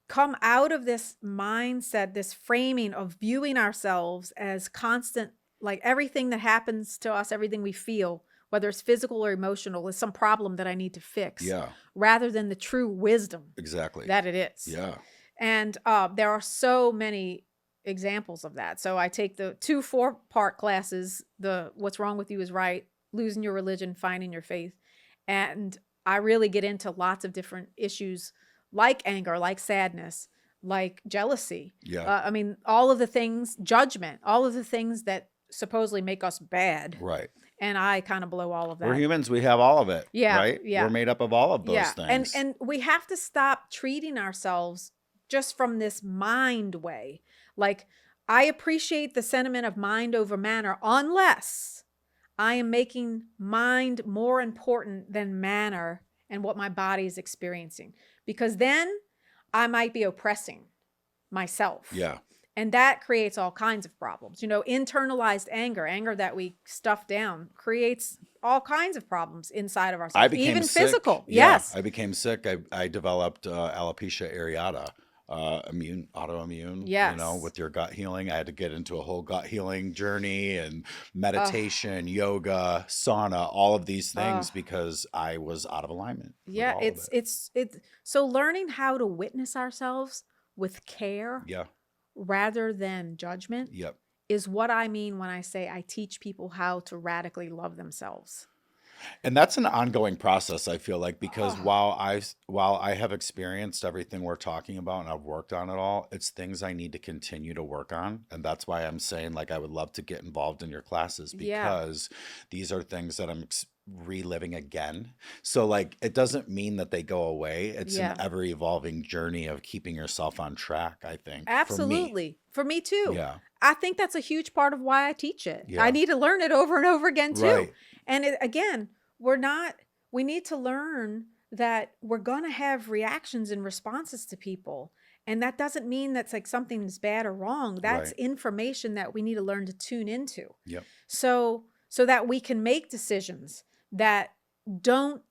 A: come out of this mindset, this framing of viewing ourselves as constant, like everything that happens to us, everything we feel, whether it's physical or emotional, is some problem that I need to fix.
B: Yeah.
A: Rather than the true wisdom.
B: Exactly.
A: That it is.
B: Yeah.
A: And there are so many examples of that. So I take the 2 4-part classes, the What's Wrong With You Is Right, Losing Your Religion, Finding Your Faith. And I really get into lots of different issues like anger, like sadness, like jealousy.
B: Yeah.
A: I mean, all of the things, judgment, all of the things that supposedly make us bad.
B: Right.
A: And I kind of blow all of that.
B: We're humans. We have all of it.
A: Yeah.
B: Right?
A: Yeah.
B: We're made up of all of those things.
A: And we have to stop treating ourselves just from this mind way. Like, I appreciate the sentiment of mind over manner unless I am making mind more important than manner and what my body is experiencing. Because then I might be oppressing myself.
B: Yeah.
A: And that creates all kinds of problems. Internalized anger that we stuff down, creates all kinds of problems inside of ourselves, even
B: sick.
A: physical.
B: Yeah,
A: Yes.
B: I became sick. I developed alopecia areata, autoimmune,
A: Yes.
B: with your gut healing. I had to get into a whole gut healing journey and meditation, yoga, sauna, all of these things because I was out of alignment.
A: Yeah, it's so learning how to witness ourselves with care.
B: Yeah.
A: rather than judgment
B: Yep.
A: is what I mean when I say I teach people how to radically love themselves.
B: And that's an ongoing process, I feel like, because
A: Oh,
B: while I have experienced everything we're talking about and I've worked on it all, it's things I need to continue to work on. And that's why I'm saying, like, I would love to get involved in your classes,
A: yeah,
B: because these are things that I'm reliving again. So, like, it doesn't mean that they go away. It's an
A: yeah,
B: ever evolving journey of keeping yourself on track, I think, for me.
A: absolutely. For me too.
B: Yeah.
A: I think that's a huge part of why I teach it. I
B: Yeah.
A: need to learn it over and over again too.
B: Right.
A: And again, we need to learn that we're going to have reactions and responses to people. And that doesn't mean that's like something's bad or wrong. That's
B: Right.
A: information that we need to learn to tune into.
B: Yep.
A: So that we can make decisions that don't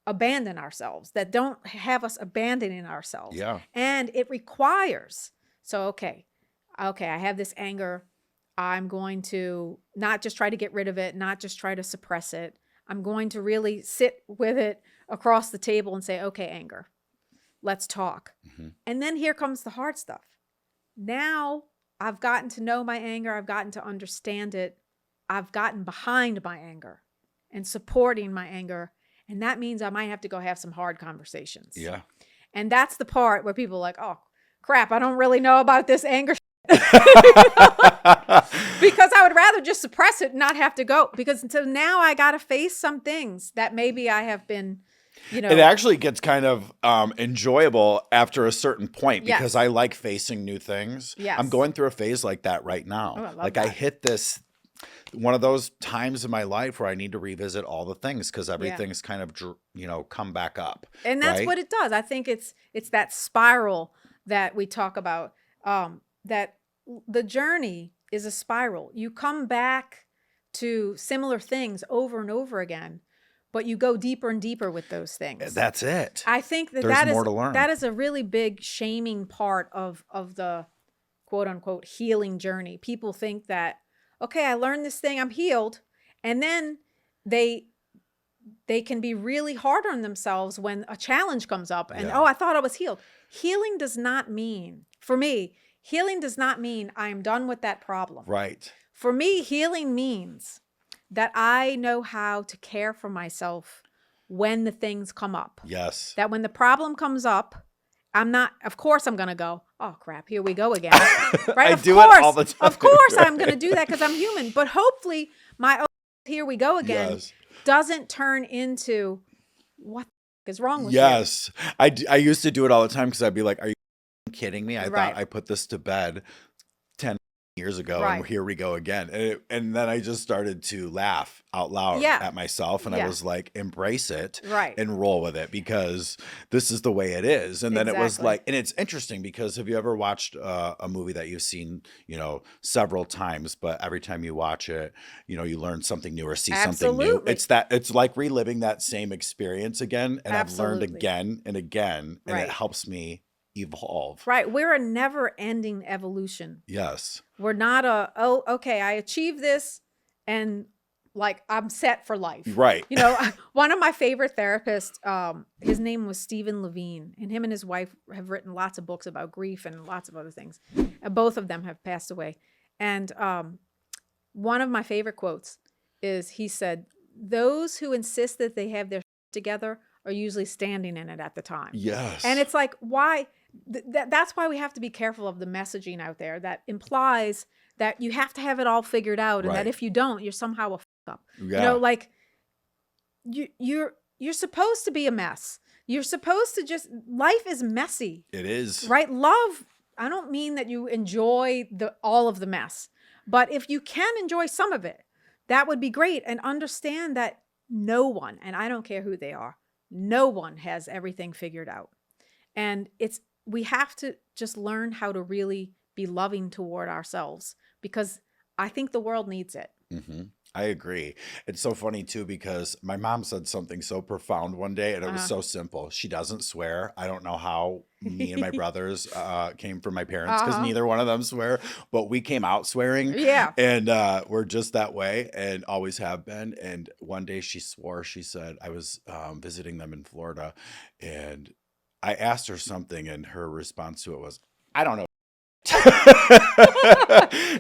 A: abandon ourselves, that don't have us abandoning ourselves.
B: Yeah.
A: And it requires, so, okay, I have this anger. I'm going to not just try to get rid of it, not just try to suppress it. I'm going to really sit with it across the table and say, okay, anger, let's talk.
B: Hmm.
A: And then here comes the hard stuff. Now I've gotten to know my anger. I've gotten to understand it. I've gotten behind my anger and supporting my anger. And that means I might have to go have some hard conversations.
B: Yeah.
A: And that's the part where people are like, oh, crap, I don't really know about this anger. Because I would rather just suppress it and not have to go. Because until now I got to face some things that maybe I have been,
B: It actually gets kind of enjoyable after a certain point,
A: Yes.
B: because I like facing new things.
A: Yes.
B: I'm going through a phase like that right now.
A: Oh, I love
B: Like, I
A: that.
B: hit this one of those times in my life where I need to revisit all the things, because everything's kind of come back up.
A: And that's
B: right?
A: what it does. I think it's that spiral that we talk about, that the journey is a spiral. You come back to similar things over and over again, but you go deeper and deeper with those things.
B: That's it.
A: I think that
B: There's more to learn.
A: that is a really big shaming part of the quote unquote healing journey. People think that, okay, I learned this thing, I'm healed. And then they can be really hard on themselves when a challenge comes up and,
B: Yeah.
A: oh, I thought I was healed. Healing does not mean, for me, healing does not mean I'm done with that problem.
B: Right.
A: For me, healing means that I know how to care for myself when the things come up.
B: Yes.
A: That when the problem comes up, of course I'm going to go, oh crap, here we go again. Right?
B: I do it all the time.
A: Of course I'm going to do that because I'm human. But hopefully my, oh, here we go again,
B: Yes.
A: doesn't turn into, what the is wrong with
B: Yes. I used to do it all the time, because I'd be like, are you kidding me? I
A: Right.
B: thought I put this to bed 10 years ago,
A: Right.
B: and here we go again. And then I just started to laugh out loud
A: Yeah.
B: at myself, and I
A: Yeah.
B: was like, embrace it
A: Right.
B: and roll with it, because this is the way it is. And then it was
A: Exactly.
B: like, and it's interesting, because have you ever watched a movie that you've seen, several times, but every time you watch it, you learn something new or see something new.
A: Absolutely.
B: It's like reliving that same experience again, and I've learned
A: Absolutely.
B: again and again, and
A: Right.
B: it helps me evolve.
A: Right. We're a never ending evolution.
B: Yes.
A: We're not okay, I achieved this and like I'm set for life.
B: Right.
A: One of my favorite therapists, his name was Stephen Levine, and him and his wife have written lots of books about grief and lots of other things. And both of them have passed away. And one of my favorite quotes is, he said, those who insist that they have their together are usually standing in it at the time.
B: Yes.
A: And it's like, why? That's why we have to be careful of the messaging out there that implies that you have to have it all figured out, and
B: Right.
A: that if you don't, you're somehow a up.
B: Yeah.
A: Like you're supposed to be a mess. You're supposed to life is messy.
B: It is.
A: Right? Love, I don't mean that you enjoy all of the mess, but if you can enjoy some of it, that would be great. And understand that no one, and I don't care who they are, no one has everything figured out. And we have to just learn how to really be loving toward ourselves, because I think the world needs it.
B: Mm-hmm. I agree. It's so funny too, because my mom said something so profound one day, and it was so simple. She doesn't swear. I don't know how me and my brothers came from my parents, because neither one of them swear, but we came out swearing.
A: Yeah.
B: And we're just that way, and always have been. And one day she swore. She said, I was visiting them in Florida, and I asked her something, and her response to it was, I don't know.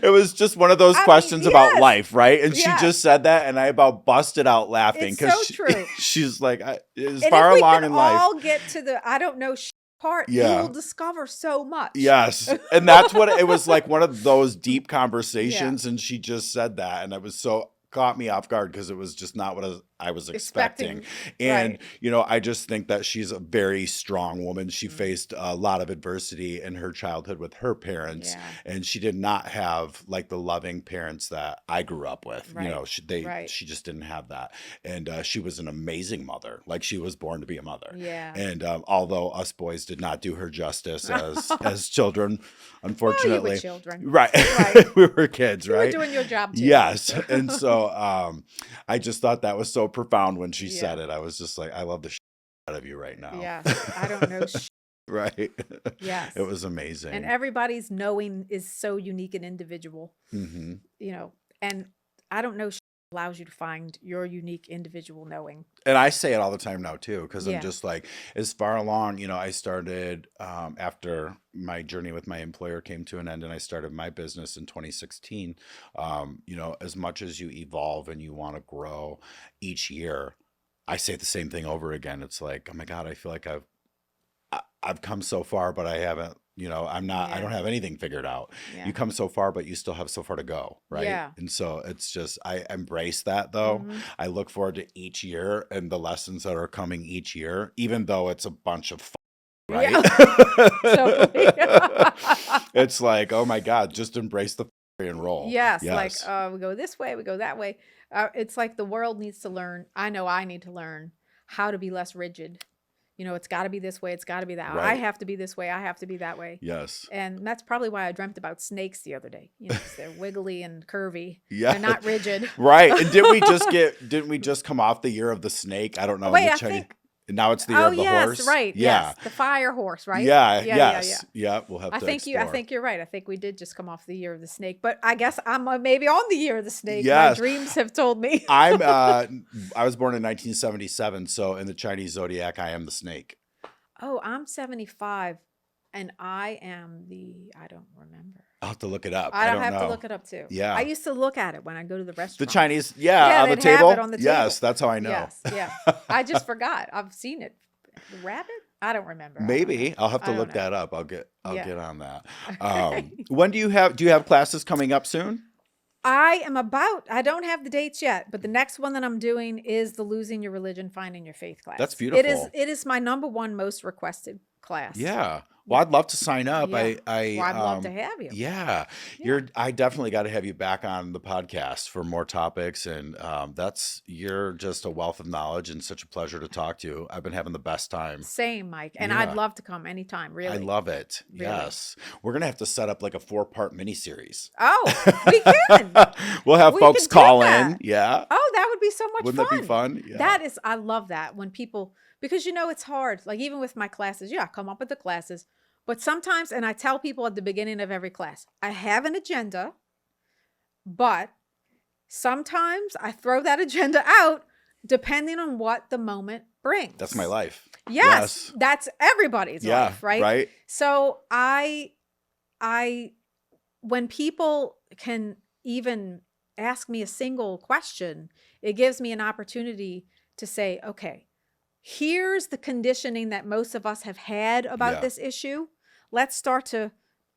B: It was just one of those questions about life, right? And she just said that, and I about busted out laughing because
A: true.
B: She's like, as
A: And
B: far
A: if we
B: along
A: can
B: in life,
A: all get to the I don't know part, you will discover so much.
B: Yes. And that's what it was like, one of those deep conversations. And she just said that. And it was so caught me off guard because it was just not what I was expecting. And, you know, I just think that she's a very strong woman. She faced a lot of adversity in her childhood with her parents. And she did not have like the loving parents that I grew up with. You know, she just didn't have that. And she was an amazing mother. Like, she was born to be a mother. And although us boys did not do her justice as children, unfortunately.
A: Well, you were children.
B: Right. We were kids, right?
A: You were doing your job too.
B: Yes. And so I just thought that was so profound when she said it. I was just like, I love the shit out of you right now.
A: Yes. I don't know shit.
B: Right.
A: Yes.
B: It was amazing.
A: And everybody's knowing is so unique and individual. You know, and I don't know shit allows you to find your unique individual knowing.
B: And I say it all the time now too, because I'm just like, as far along, you know, I started after my journey with my employer came to an end, and I started my business in 2016. You know, as much as you evolve and you want to grow each year, I say the same thing over again. It's like, oh my God, I feel like I've come so far, but I haven't, you know, I don't have anything figured out. You come so far, but you still have so far to go. Right. And so it's just, I embrace that though. I look forward to each year and the lessons that are coming each year, even though it's a bunch of right. It's like, oh my God, just embrace the and roll.
A: Yes. Like, we go this way, we go that way. It's like the world needs to learn. I know I need to learn how to be less rigid. You know, it's got to be this way. It's got to be that way. I have to be this way. I have to be that way.
B: Yes.
A: And that's probably why I dreamt about snakes the other day. You know, 'cause they're wiggly and curvy. They're not rigid.
B: Right. And didn't we just come off the year of the snake? I don't know.
A: Wait, I think.
B: Now it's the year of the horse.
A: Right.
B: Yeah.
A: Yes. The fire horse, right?
B: Yeah. We'll have to
A: explore. I think you're right. I think we did just come off the year of the snake, but I guess I'm maybe on the year of the snake.
B: Yes.
A: My dreams have told me.
B: I was born in 1977, so in the Chinese zodiac, I am the snake.
A: Oh, I'm 75, and I am I don't remember.
B: I'll have to look it up.
A: I don't have
B: know.
A: to look it up too.
B: Yeah.
A: I used to look at it when I go to the restaurant.
B: The Chinese, on the table.
A: Have it on the table.
B: Yes, that's how I know.
A: Yes, yeah. I just forgot. I've seen it. The rabbit? I don't remember.
B: Maybe I'll have to look that up. I'll get on that. When do you have classes coming up soon?
A: I don't have the dates yet, but the next one that I'm doing is the Losing Your Religion, Finding Your Faith class.
B: That's beautiful.
A: It is my #1 most requested class.
B: Yeah. Well, I'd love to sign up.
A: Yeah. I'd love to have you.
B: Yeah. I definitely got to have you back on the podcast for more topics. And you're just a wealth of knowledge and such a pleasure to talk to you. I've been having the best time.
A: Same, Mike. And I'd love to come anytime, really.
B: I love it. Really? Yes. We're going to have to set up like a 4-part miniseries.
A: Oh, we can.
B: We'll have folks call in. Yeah.
A: Oh, that would be so much
B: fun. Wouldn't that be fun?
A: Yeah. I love that when people, because, you know, it's hard. Like even with my classes, I come up with the classes. But sometimes, and I tell people at the beginning of every class, I have an agenda, but sometimes I throw that agenda out depending on what the moment brings.
B: That's my life.
A: Yes. That's everybody's life, right?
B: Right.
A: So when people can even ask me a single question, it gives me an opportunity to say, okay, here's the conditioning that most of us have had about this issue. Let's start to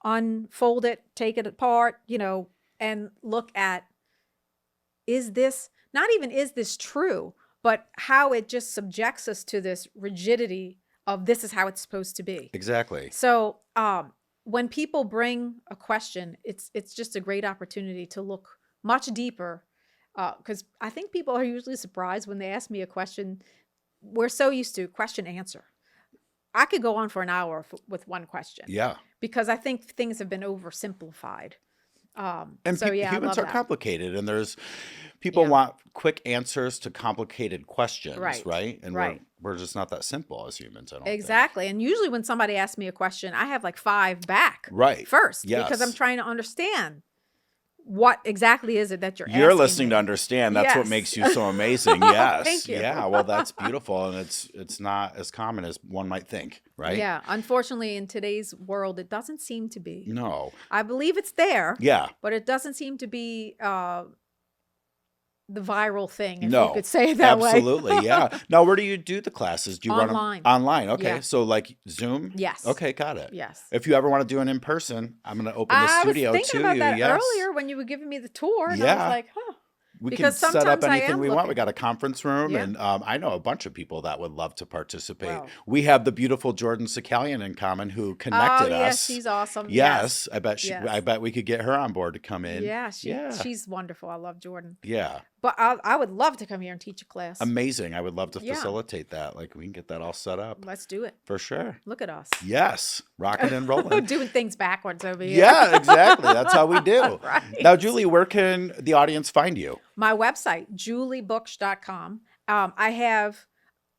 A: unfold it, take it apart, you know, and look at, is this true, but how it just subjects us to this rigidity of this is how it's supposed to be.
B: Exactly.
A: So when people bring a question, it's just a great opportunity to look much deeper, because I think people are usually surprised when they ask me a question. We're so used to question answer. I could go on for an hour with one question. Yeah. Because I think things have been oversimplified.
B: And humans are complicated, and there's people want quick answers to complicated questions, right? And we're just not that simple as humans. I don't think.
A: And usually when somebody asks me a question, I have like 5 back
B: first,
A: because I'm trying to understand what exactly is it that you're
B: You're
A: asking
B: listening
A: me?
B: to understand. That's what
A: Yes.
B: makes you so amazing. Yes.
A: Thank you.
B: Yeah. Well, that's beautiful. And it's not as common as one might think, right?
A: Yeah. Unfortunately, in today's world, it doesn't seem to be.
B: No.
A: I believe it's there,
B: Yeah.
A: but it doesn't seem to be the viral thing, if you
B: No.
A: could say it that way.
B: Absolutely. Yeah. Now, where do you do the classes? Do you run them
A: Online.
B: online? Okay.
A: Yeah.
B: So like Zoom?
A: Yes.
B: Okay. Got it.
A: Yes.
B: If you ever want to do an in person, I'm going to open the
A: I was
B: studio
A: thinking
B: to
A: about
B: you.
A: that
B: Yes.
A: earlier when you were giving me the tour, and I
B: Yeah.
A: was like, huh.
B: We can
A: Because
B: set up
A: sometimes I
B: anything
A: am
B: we want. We
A: looking.
B: got a conference room,
A: Yeah.
B: and I know a bunch of people that would love to participate.
A: Wow.
B: We have the beautiful Jordan Sakalian in common who connected
A: Oh, yes,
B: us.
A: she's awesome.
B: Yes, I bet
A: Yes.
B: I bet we could get her on board to come in.
A: Yeah,
B: Yeah.
A: she's wonderful. I love Jordan.
B: Yeah.
A: But I would love to come here and teach a class.
B: Amazing. I would love to
A: Yeah.
B: facilitate that. Like we can get that all set up
A: Let's do it.
B: for sure.
A: Look at us.
B: Yes, rocking and rolling.
A: Doing things backwards over here.
B: Yeah, exactly. That's how we do.
A: Right.
B: Now, Julie, where can the audience find you?
A: My website, juliebooksh.com. I have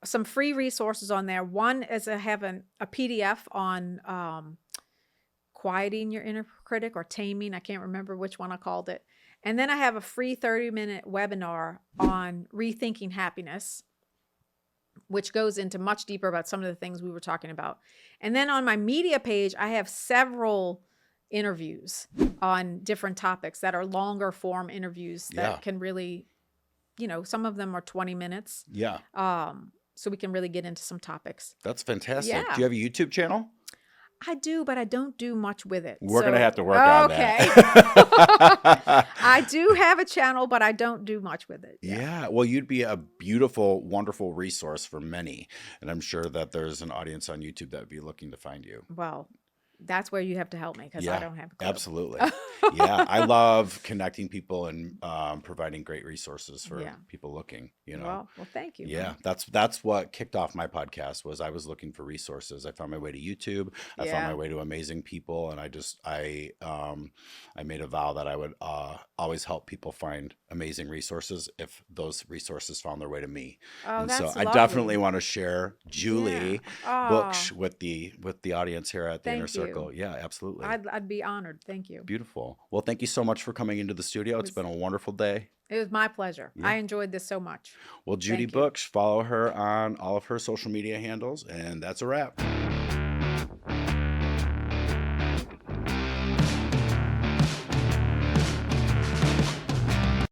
A: some free resources on there. One is I have a PDF on quieting your inner critic or taming. I can't remember which one I called it. And then I have a free 30-minute webinar on rethinking happiness, which goes into much deeper about some of the things we were talking about. And then on my media page, I have several interviews on different topics that are longer form interviews that
B: Yeah.
A: can really, some of them are 20 minutes.
B: Yeah,
A: So we can really get into some topics.
B: that's fantastic.
A: Yeah.
B: Do you have a YouTube channel?
A: I do, but I don't do much with it.
B: We're going to
A: So-
B: have to work on
A: Okay.
B: that.
A: I do have a channel, but I don't do much with it.
B: Yeah. Well, you'd be a beautiful, wonderful resource for many. And I'm sure that there's an audience on YouTube that would be looking to find you.
A: Well, that's where you have to help me because I
B: Yeah,
A: don't have a clue.
B: absolutely. Yeah. I love connecting people and providing great resources for
A: Yeah.
B: people looking,
A: Well, thank you.
B: Yeah, that's what kicked off my podcast was I was looking for resources. I found my way to YouTube. I found
A: Yeah.
B: my way to amazing people, and I made a vow that I would always help people find amazing resources if those resources found their way to me.
A: Oh,
B: And
A: that's
B: so I
A: lovely.
B: definitely want to share Julie
A: Yeah.
B: Booksh
A: Oh,
B: with the audience here at the Inner
A: Thank you.
B: Circle. Yeah, absolutely.
A: I'd be honored. Thank you.
B: Beautiful. Well, thank you so much for coming into the studio. It's
A: was-
B: been a wonderful day.
A: It was my pleasure.
B: Yeah.
A: I enjoyed this so much.
B: Well, Judy
A: Thank you.
B: Booksh, follow her on all of her social media handles, and that's a wrap.